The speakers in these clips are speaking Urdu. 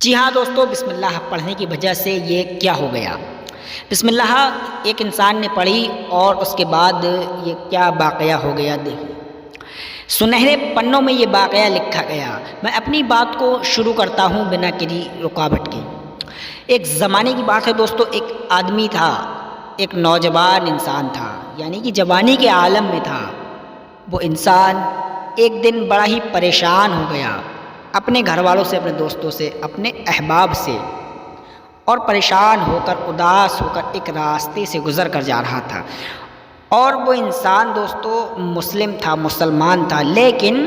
جی ہاں دوستو، بسم اللہ پڑھنے کی وجہ سے یہ کیا ہو گیا؟ بسم اللہ ایک انسان نے پڑھی اور اس کے بعد یہ کیا واقعہ ہو گیا دیکھیں۔ سنہرے پنوں میں یہ واقعہ لکھا گیا۔ میں اپنی بات کو شروع کرتا ہوں بنا کسی رکاوٹ کے۔ ایک زمانے کی بات ہے دوستو، ایک آدمی تھا، ایک نوجوان انسان تھا، یعنی کہ جوانی کے عالم میں تھا۔ وہ انسان ایک دن بڑا ہی پریشان ہو گیا اپنے گھر والوں سے، اپنے دوستوں سے، اپنے احباب سے، اور پریشان ہو کر، اداس ہو کر ایک راستے سے گزر کر جا رہا تھا۔ اور وہ انسان دوستو مسلم تھا، مسلمان تھا، لیکن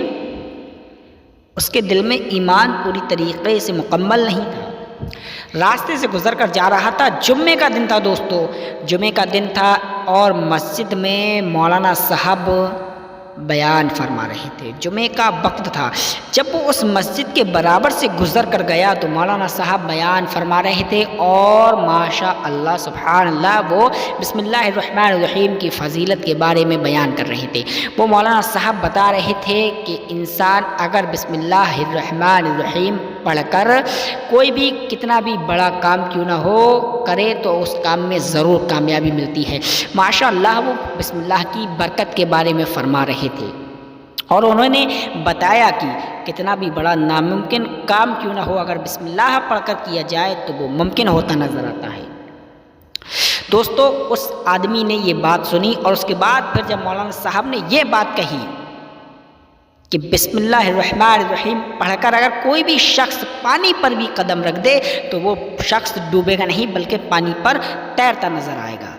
اس کے دل میں ایمان پوری طریقے سے مکمل نہیں تھا۔ راستے سے گزر کر جا رہا تھا، جمعے کا دن تھا دوستو، جمعے کا دن تھا، اور مسجد میں مولانا صاحب بیان فرما رہے تھے۔ جمعے کا وقت تھا۔ جب وہ اس مسجد کے برابر سے گزر کر گیا تو مولانا صاحب بیان فرما رہے تھے، اور ماشاء اللہ سبحان اللہ وہ بسم اللہ الرحمن الرحیم کی فضیلت کے بارے میں بیان کر رہے تھے۔ وہ مولانا صاحب بتا رہے تھے کہ انسان اگر بسم اللہ الرحمن الرحیم پڑھ کر کوئی بھی کتنا بھی بڑا کام کیوں نہ ہو کرے تو اس کام میں ضرور کامیابی ملتی ہے۔ ماشاء اللہ وہ بسم اللہ کی برکت کے بارے میں فرما رہے تھے، اور انہوں نے بتایا کہ کتنا بھی بڑا ناممکن کام کیوں نہ ہو، اگر بسم اللہ پڑھ کر کیا جائے تو وہ ممکن ہوتا نظر آتا ہے۔ دوستو اس آدمی نے یہ بات سنی، اور اس کے بعد پھر جب مولانا صاحب نے یہ بات کہی کہ بسم اللہ الرحمن الرحیم پڑھ کر اگر کوئی بھی شخص پانی پر بھی قدم رکھ دے تو وہ شخص ڈوبے گا نہیں بلکہ پانی پر تیرتا نظر آئے گا،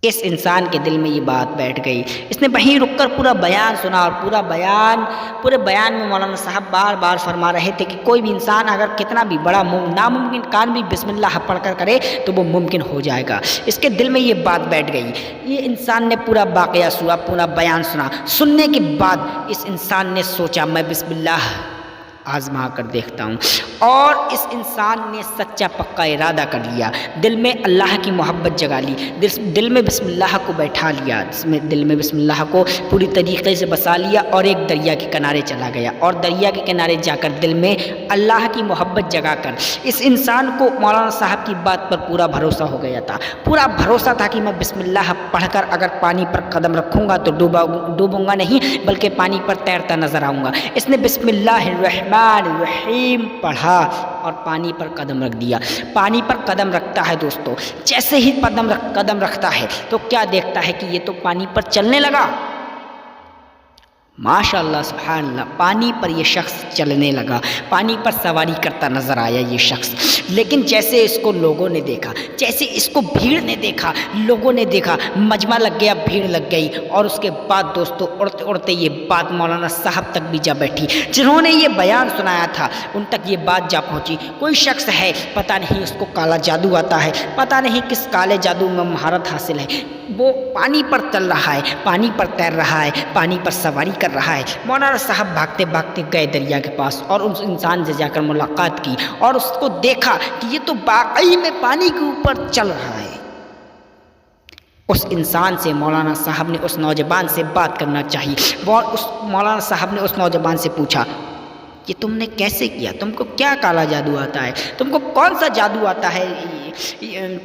اس انسان کے دل میں یہ بات بیٹھ گئی۔ اس نے وہیں رک کر پورا بیان سنا، اور پورے بیان میں مولانا صاحب بار بار فرما رہے تھے کہ کوئی بھی انسان اگر کتنا بھی بڑا ناممکن کام بھی بسم اللہ پڑھ کر کرے تو وہ ممکن ہو جائے گا۔ اس کے دل میں یہ بات بیٹھ گئی۔ یہ انسان نے پورا واقعہ سنا، پورا بیان سنا۔ سننے کے بعد اس انسان نے سوچا میں بسم اللہ آزما کر دیکھتا ہوں، اور اس انسان نے سچا پکا ارادہ کر لیا، دل میں اللہ کی محبت جگا لی، دل میں بسم اللہ کو بیٹھا لیا، دل میں بسم اللہ کو پوری طریقے سے بسا لیا، اور ایک دریا کے کنارے چلا گیا، اور دریا کے کنارے جا کر دل میں اللہ کی محبت جگا کر اس انسان کو مولانا صاحب کی بات پر پورا بھروسہ ہو گیا تھا۔ پورا بھروسہ تھا کہ میں بسم اللہ پڑھ کر اگر پانی پر قدم رکھوں گا تو ڈوبوں گا نہیں بلکہ پانی پر تیرتا نظر آؤں گا۔ اس نے بسم اللہ الرحمن الرحیم پڑھا اور پانی پر قدم رکھ دیا۔ پانی پر قدم رکھتا ہے دوستو، جیسے ہی قدم رکھتا ہے تو کیا دیکھتا ہے کہ یہ تو پانی پر چلنے لگا۔ ماشاء اللہ سبحان اللہ، پانی پر یہ شخص چلنے لگا، پانی پر سواری کرتا نظر آیا یہ شخص۔ لیکن جیسے اس کو لوگوں نے دیکھا، جیسے اس کو بھیڑ نے دیکھا، لوگوں نے دیکھا، مجمع لگ گیا، بھیڑ لگ گئی، اور اس کے بعد دوستو اڑتے اڑتے یہ بات مولانا صاحب تک بھی جا بیٹھی۔ جنہوں نے یہ بیان سنایا تھا ان تک یہ بات جا پہنچی۔ کوئی شخص ہے، پتہ نہیں اس کو کالا جادو آتا ہے، پتہ نہیں کس کالے جادو میں مہارت حاصل ہے، وہ پانی پر چل رہا ہے، پانی پر تیر رہا ہے، پانی پر سواری کر رہا ہے۔ مولانا صاحب بھاگتے بھاگتے گئے دریا کے پاس، اور اس انسان سے جا کر ملاقات کی، اور اس کو دیکھا کہ یہ تو واقعی میں پانی کے اوپر چل رہا ہے۔ اس انسان سے مولانا صاحب نے، اس نوجوان سے بات کرنا چاہی، اس مولانا صاحب نے اس نوجوان سے پوچھا کہ تم نے کیسے کیا، تم کو کیا کالا جادو آتا ہے، تم کو کون سا جادو آتا ہے،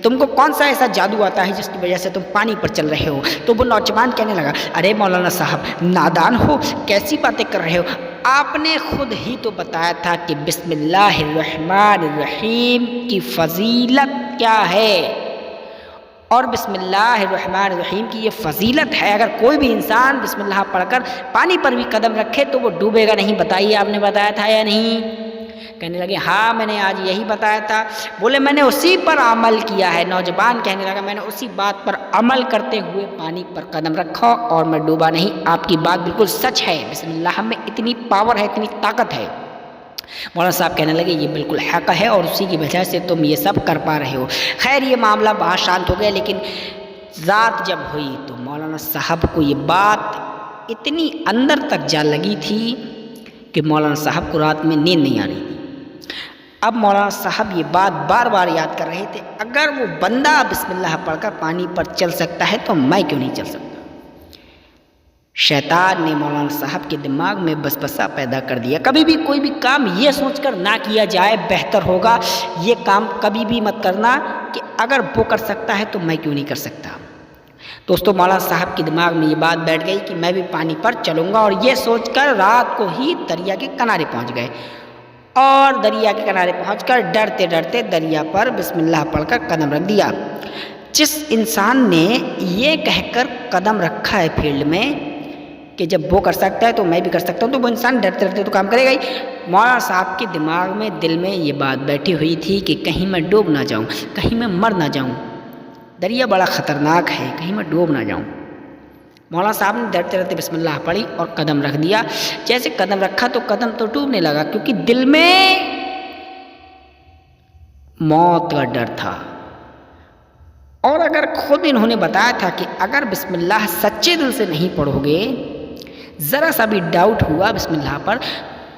تم کو کون سا ایسا جادو آتا ہے جس کی وجہ سے تم پانی پر چل رہے ہو؟ تو وہ نوجوان کہنے لگا، ارے مولانا صاحب نادان ہو، کیسی باتیں کر رہے ہو، آپ نے خود ہی تو بتایا تھا کہ بسم اللہ الرحمن الرحیم کی فضیلت کیا ہے، اور بسم اللہ الرحمن الرحیم کی یہ فضیلت ہے، اگر کوئی بھی انسان بسم اللہ پڑھ کر پانی پر بھی قدم رکھے تو وہ ڈوبے گا نہیں، بتائیے آپ نے بتایا تھا یا نہیں؟ کہنے لگے ہاں میں نے آج یہی بتایا تھا۔ بولے میں نے اسی پر عمل کیا ہے۔ نوجوان کہنے لگا میں نے اسی بات پر عمل کرتے ہوئے پانی پر قدم رکھا اور میں ڈوبا نہیں، آپ کی بات بالکل سچ ہے، بسم اللہ میں اتنی پاور ہے، اتنی طاقت ہے۔ مولانا صاحب کہنے لگے یہ بالکل حق ہے، اور اسی کی وجہ سے تم یہ سب کر پا رہے ہو۔ خیر یہ معاملہ بہت شانت ہو گیا، لیکن رات جب ہوئی تو مولانا صاحب کو یہ بات اتنی اندر تک جا لگی تھی کہ مولانا صاحب کو رات میں نیند نہیں آ رہی تھی۔ اب مولانا صاحب یہ بات بار بار یاد کر رہے تھے، اگر وہ بندہ بسم اللہ پڑھ کر پانی پر چل سکتا ہے تو میں کیوں نہیں چل سکتا۔ شیطان نے مولانا صاحب کے دماغ میں بسبسا پیدا کر دیا، کبھی بھی کوئی بھی کام یہ سوچ کر نہ کیا جائے بہتر ہوگا، یہ کام کبھی بھی مت کرنا کہ اگر وہ کر سکتا ہے تو میں کیوں نہیں کر سکتا۔ دوستو مولانا صاحب کے دماغ میں یہ بات بیٹھ گئی کہ میں بھی پانی پر چلوں گا، اور یہ سوچ کر رات کو ہی دریا کے کنارے پہنچ گئے، اور دریا کے کنارے پہنچ کر ڈرتے ڈرتے دریا پر بسم اللہ پڑھ کر قدم رکھ دیا۔ جس انسان نے یہ کہہ کر قدم رکھا ہے فیلڈ میں کہ جب وہ کر سکتا ہے تو میں بھی کر سکتا ہوں، تو وہ انسان ڈرتے ڈرتے تو کام کرے گا ہی۔ مولانا صاحب کے دماغ میں دل میں یہ بات بیٹھی ہوئی تھی کہ کہیں میں ڈوب نہ جاؤں، کہیں میں مر نہ جاؤں، دریا بڑا خطرناک ہے، کہیں میں ڈوب نہ جاؤں۔ مولانا صاحب نے ڈرتے ڈرتے بسم اللہ پڑھی اور قدم رکھ دیا۔ جیسے قدم رکھا تو قدم تو ڈوبنے لگا، کیونکہ دل میں موت کا ڈر تھا، اور اگر خود انہوں نے بتایا تھا کہ اگر بسم اللہ سچے دل سے نہیں پڑھو گے، ذرا سا بھی ڈاؤٹ ہوا بسم اللہ پر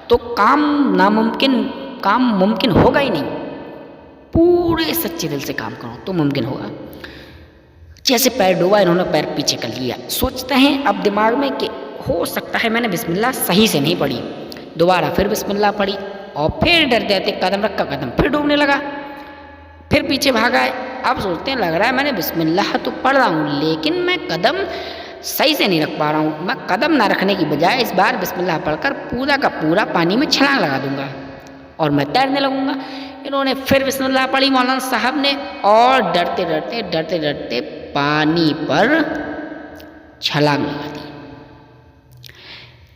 تو کام ممکن ہوگا ہی نہیں، پورے سچے دل سے کام کرو تو ممکن ہوگا۔ جیسے پیر ڈوبا، انہوں نے پیر پیچھے کر لیا، سوچتے ہیں اب دماغ میں کہ ہو سکتا ہے میں نے بسم اللہ صحیح سے نہیں پڑھی، دوبارہ پھر بسم اللہ پڑھی، اور پھر ڈر ڈرتے قدم رکھا، قدم پھر ڈوبنے لگا، پھر پیچھے بھاگا ہے۔ اب سوچتے ہیں لگ رہا ہے میں نے بسم اللہ تو پڑھ رہا ہوں لیکن میں قدم صحیح سے نہیں رکھ پا رہا ہوں، میں قدم نہ رکھنے کی بجائے اس بار بسم اللہ پڑھ کر پورا کا پورا پانی میں چھلانگ لگا دوں گا اور میں تیرنے لگوں گا۔ انہوں نے پھر بسم اللہ پڑھی مولانا صاحب نے، اور ڈرتے ڈرتے پانی پر چھلانگ لگا دی۔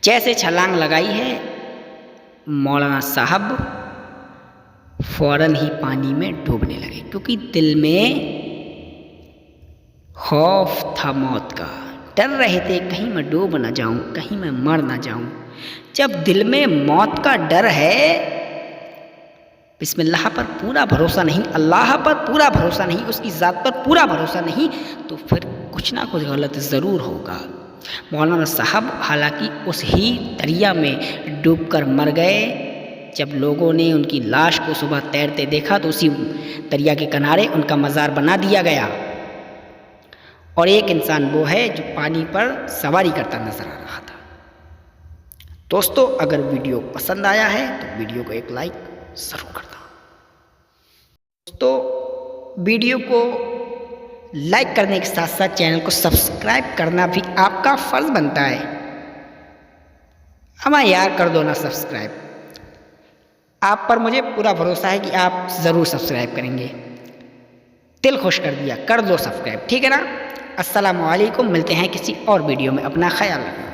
جیسے چھلانگ لگائی ہے مولانا صاحب فوراً ہی پانی میں ڈوبنے لگے، کیونکہ دل میں خوف تھا موت کا، ڈر رہے تھے کہیں میں ڈوب نہ جاؤں، کہیں میں مر نہ جاؤں۔ جب دل میں موت کا ڈر ہے، بسم اللہ پر پورا بھروسہ نہیں، اللہ پر پورا بھروسہ نہیں، اس کی ذات پر پورا بھروسہ نہیں، تو پھر کچھ نہ کچھ غلط ضرور ہوگا۔ مولانا صاحب حالانکہ اس ہی دریا میں ڈوب کر مر گئے۔ جب لوگوں نے ان کی لاش کو صبح تیرتے دیکھا تو اسی دریا کے کنارے ان کا مزار بنا دیا گیا، اور ایک انسان وہ ہے جو پانی پر سواری کرتا نظر آ رہا تھا۔ دوستو اگر ویڈیو پسند آیا ہے تو ویڈیو کو ایک لائک ضرور کرنا۔ دوستو ویڈیو کو لائک کرنے کے ساتھ ساتھ چینل کو سبسکرائب کرنا بھی آپ کا فرض بنتا ہے۔ ہمیں یار کر دو نا سبسکرائب، آپ پر مجھے پورا بھروسہ ہے کہ آپ ضرور سبسکرائب کریں گے۔ دل خوش کر دیا، کر دو سبسکرائب، ٹھیک ہے نا؟ السلام علیکم، ملتے ہیں کسی اور ویڈیو میں، اپنا خیال رکھنا۔